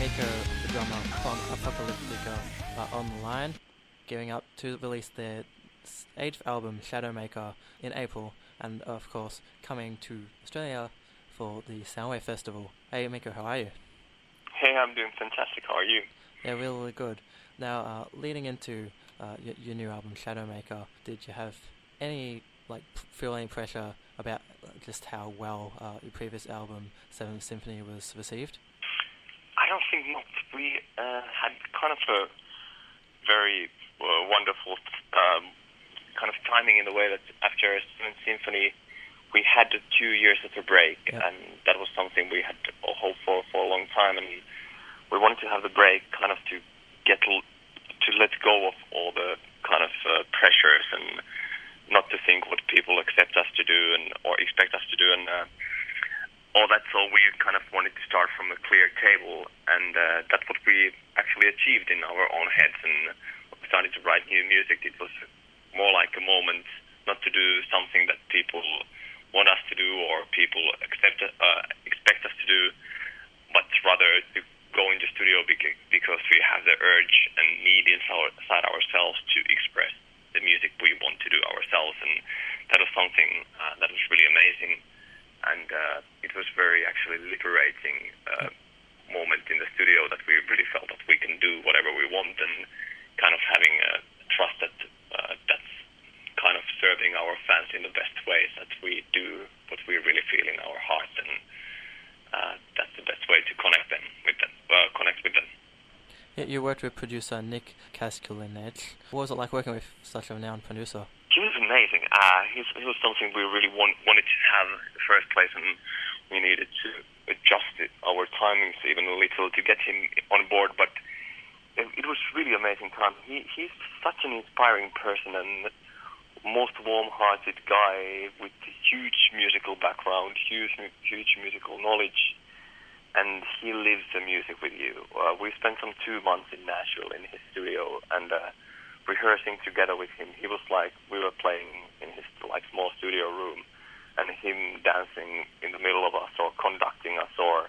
Mikko, the drummer from Apocalyptica, are on the line, gearing up to release their 8th album, Shadowmaker, in April, and of course coming to Australia for the Soundwave Festival. Hey Mikko, how are you? Hey, I'm doing fantastic. How are you? Yeah, really good. Now, leading into your new album, Shadowmaker, did you have any feel any pressure about just how well your previous album, Seventh Symphony, was received? I don't think not. We had kind of a very wonderful kind of timing in the way that after Seventh Symphony, we had 2 years of a break, and that was something we had hoped for a long time, and we wanted to have the break kind of to get to let go of all the kind of pressures and not to think what people accept us to do or expect us to do, and all that. So we kind of wanted to start from a clear table, and that's what we actually achieved in our own heads. And we started to write new music. It was more like a moment not to do something that people want us to do or people expect us to do, but rather to go in the studio because we have the urge and need inside ourselves to express the music we want to do ourselves. And that was something that was really amazing. And it was very actually liberating moment in the studio that we really felt that we can do whatever we want and kind of having a trust that that's kind of serving our fans in the best ways, that we do what we really feel in our heart, and that's the best way to connect with them. Yeah, you worked with producer Nick Casculinec. What was it like working with such a renowned producer? He was amazing. He was something we really wanted to have in the first place, and we needed to adjust our timings even a little to get him on board. But it was really amazing time. He's such an inspiring person and most warm-hearted guy with huge musical background, huge musical knowledge, and he lives the music with you. We spent some 2 months in Nashville in his studio and rehearsing together with him. He was like we were playing in his small studio room, and him dancing in the middle of us or conducting us or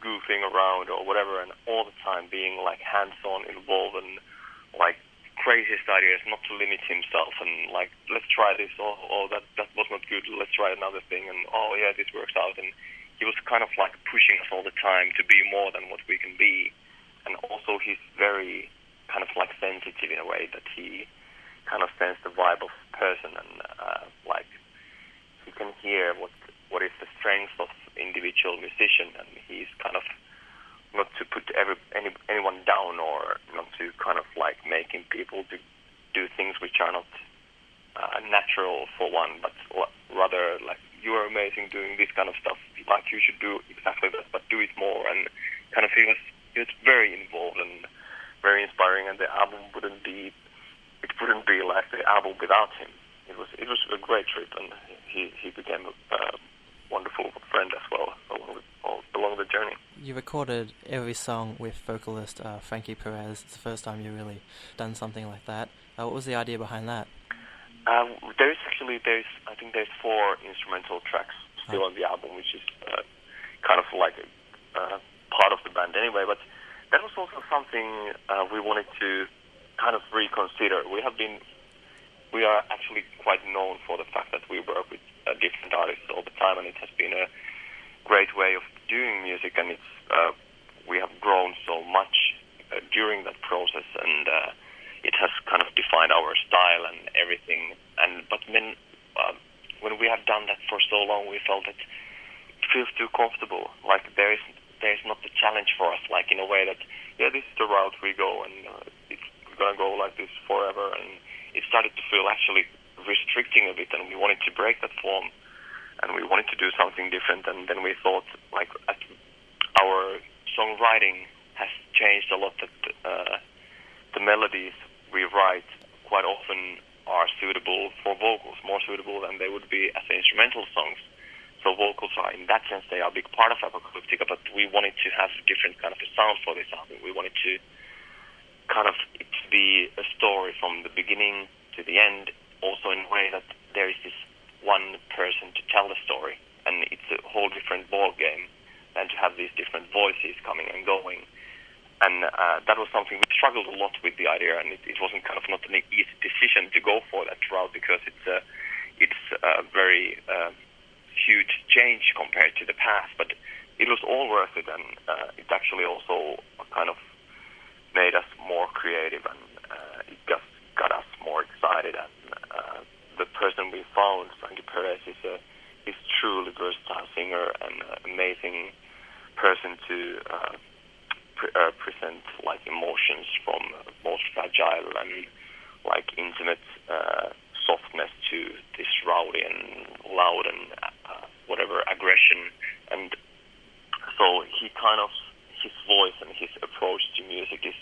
goofing around or whatever, and all the time being hands-on involved and craziest ideas, not to limit himself and let's try this, or that was not good, let's try another thing, and this works out. And he was kind of pushing us all the time to be more than what we can be. And also he's very kind of sensitive in a way that he kind of senses the vibe of the person, and he can hear what is the strength of individual musician, and he's kind of not to put anyone down or not to kind of making people to do things which are not natural for one, but rather you are amazing doing this kind of stuff, you should do exactly that, but do it more. And kind of he was very involved and very inspiring, and the album wouldn't be like the album without him. It was a great trip, and he became a wonderful friend as well along the journey. You recorded every song with vocalist Frankie Perez. It's the first time you really done something like that. What was the idea behind that? I think there's 4 instrumental tracks still on the album, which is kind of part of the band anyway. But that was also something we wanted to kind of reconsider. We are actually quite known for the fact that we work with different artists all the time, and it has been a great way of doing music, and it's we have grown so much during that process, and it has kind of defined our style and everything. But when we have done that for so long, we felt that it feels too comfortable. There's not the challenge for us, in a way that this is the route we go, and we're gonna go like this forever. And it started to feel actually restricting a bit, and we wanted to break that form, and we wanted to do something different. And then we thought, our songwriting has changed a lot, that the melodies we write quite often are suitable for vocals, more suitable than they would be as instrumental songs. So vocals are, in that sense, they are a big part of Apocalyptica, but we wanted to have a different kind of a sound for this album. We wanted to kind of it to be a story from the beginning to the end, also in a way that there is this one person to tell the story, and it's a whole different ball game than to have these different voices coming and going. that was something we struggled a lot with the idea, and it wasn't kind of not an easy decision to go for that route because it's a very huge change compared to the past, but it was all worth it, and it actually also kind of made us more creative, and it just got us more excited. And the person we found, Frankie Perez, is truly versatile singer and amazing person to present like emotions from most fragile and like intimate softness to this rowdy and loud and whatever aggression. And so he kind of, his voice and his approach to music is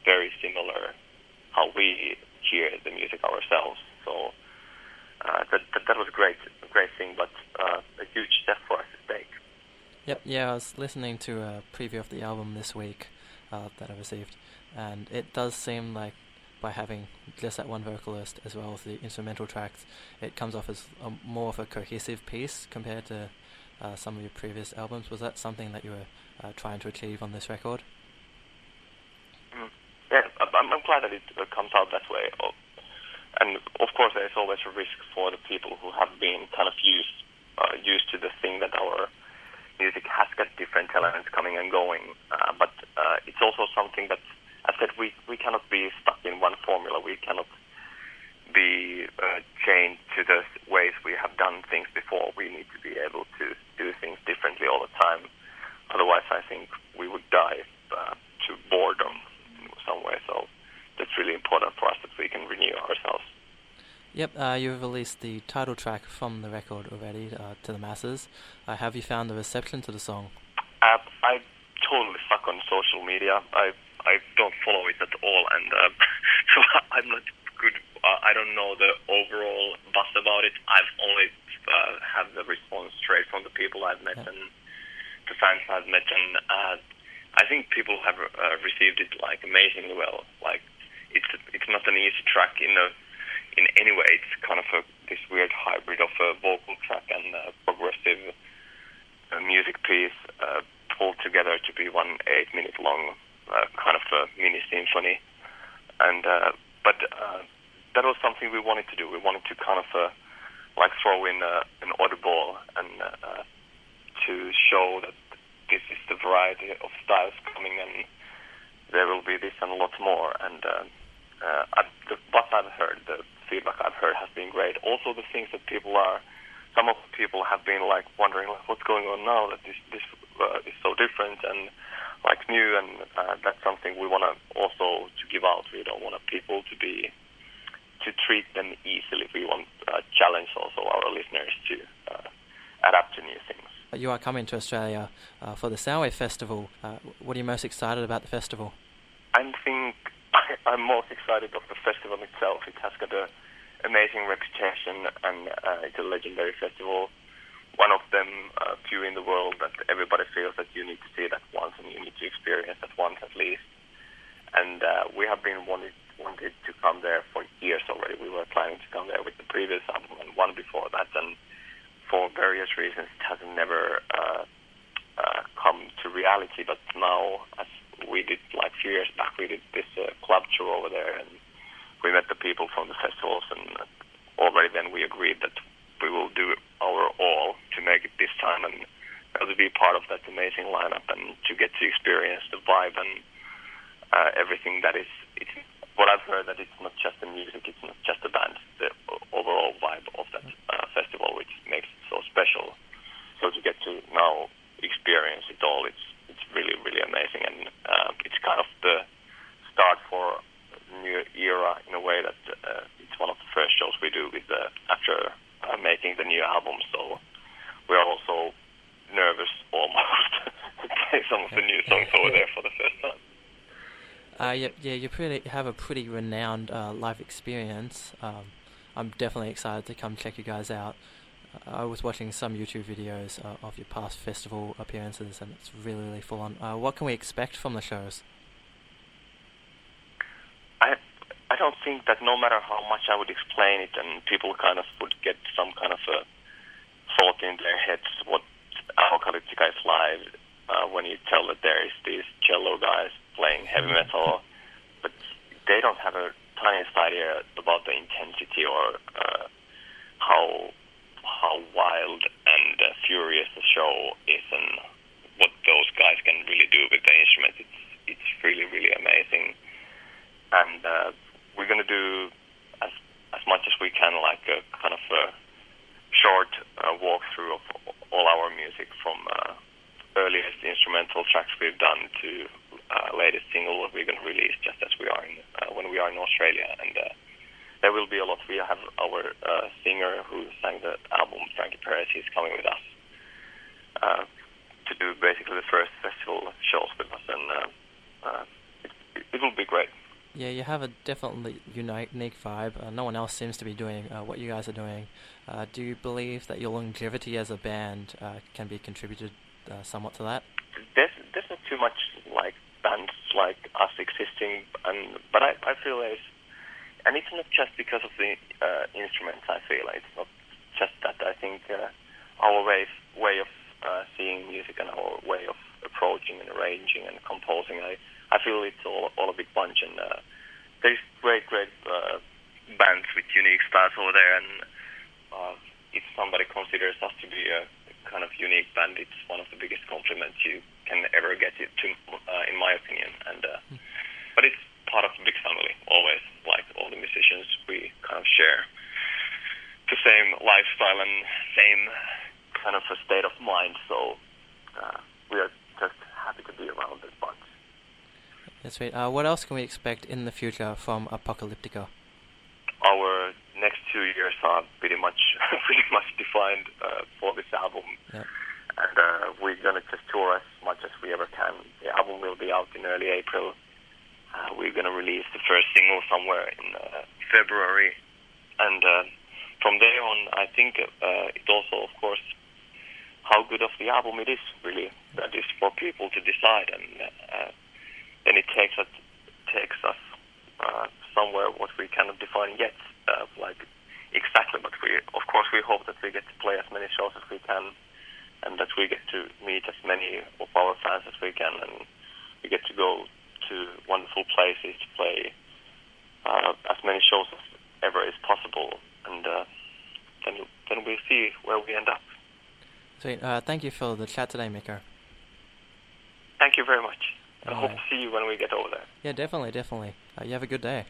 very similar how we hear the music ourselves. So that was a great thing, but a huge step for us to take. Yep, yeah, I was listening to a preview of the album this week that I received, and it does seem like by having just that one vocalist as well as the instrumental tracks, it comes off as more of a cohesive piece compared to some of your previous albums. Was that something that you were trying to achieve on this record? Yeah, I'm glad that it comes out that way. And of course, there's always a risk for the people who have been kind of used to the thing that our music has got different elements coming and going. But it's also something that, as I said, we cannot be stuck in one formula. We cannot be chained to the ways we have done things before. We need to be able to do things differently all the time. Otherwise, I think we would die to boredom in some way. So that's really important for us that we can renew ourselves. Yep, you've released the title track from the record already to the masses. Have you found the reception to the song? I totally suck on social media. I don't follow it at all, and so I'm not good. I don't know the overall buzz about it. I've only had the response straight from the people I've met and the fans I've met, and I think people have received it like amazingly well. Like it's not an easy track in any way. It's kind of this weird hybrid of a vocal track and a progressive music piece pulled together to be 1 8-minute long kind of a mini symphony. And but that was something we wanted to do. We wanted to kind of like throw in an audible and to show that this is the variety of styles coming, and there will be this and a lot more. And what I've heard, the feedback I've heard has been great. Also, the things that some of the people have been like wondering, like, what's going on now that this is so different and like new, and that's something we want to also to give out. We don't want people to treat them easily. We want to challenge also our listeners to adapt to new things. You are coming to Australia for the Soundwave Festival. What are you most excited about the festival? I think I'm most excited of the festival itself. It has got an amazing reputation, and it's a legendary festival. One of them, few in the world, that everybody feels that you need to see that once and you need to experience that once at least. And we have been wanted to come there for years already. We were planning to come there with the previous album and one before that, and for various reasons it hasn't never come to reality. But now, as we did like a few years back, we did this club tour over there, and we met the people from the festivals, and already then we agreed that we will do our all to make it this time, and to be part of that amazing lineup and to get to experience the vibe and everything that is. It's what I've heard, that it's not just the music, it's not just the band, the overall vibe of that festival, which makes it so special. So to get to now experience it all, it's really, really amazing, and it's kind of the start for a new era in a way that it's one of the first shows we do with after making the new album. So we are also nervous almost to play some of the new songs over there for the first time. You have a pretty renowned live experience. I'm definitely excited to come check you guys out. I was watching some YouTube videos of your past festival appearances, and it's really, really full on. What can we expect from the shows? I don't think that no matter how much I would explain it, and people kind of would get some kind of a thought in their heads what Apocalyptica is live, when you tell that there is these cello guys playing heavy metal, but they don't have a tiniest idea about the intensity or how wild and furious the show is, and what those guys can really do with the instrument. It's really, really amazing, and we're gonna do as much as we can, like a kind of a short walkthrough of all our music from earliest instrumental tracks we've done to latest single that we're going to release just as we are when we are in Australia. And there will be a lot. We have our singer who sang the album, Frankie Perez. He's coming with us to do basically the first festival shows with us, and it will be great. Yeah, you have a definitely unique vibe. No one else seems to be doing what you guys are doing. Do you believe that your longevity as a band can be contributed somewhat to that? There's not too much like bands like us existing, but I feel and it's not just because of the instruments. I feel it's not just that. I think our way of seeing music and our way of approaching and arranging and composing, I feel it's all a big bunch, and there's great bands with unique styles over there, and if somebody considers us to be a kind of unique band, it's one of the biggest compliments you can ever get in my opinion. And but it's part of the big family, always. Like all the musicians, we kind of share the same lifestyle and same kind of a state of mind, so we are just happy to be around this bunch. That's right. What else can we expect in the future from Apocalyptica? Our next 2 years are pretty much defined for this album. Yeah. And we're going to just tour as much as we ever can. The album will be out in early April. We're going to release the first single somewhere in February. And from there on, I think it also, of course, how good of the album it is, really. That is for people to decide. And then it takes us somewhere what we cannot define yet, like exactly. But of course, we hope that we get to play as many shows as we can, and that we get to meet as many of our fans as we can, and we get to go to wonderful places to play as many shows as ever is possible, and then we'll see where we end up. Sweet. Thank you for the chat today, Mikko. Thank you very much. I hope to see you when we get over there. Yeah, definitely. You have a good day.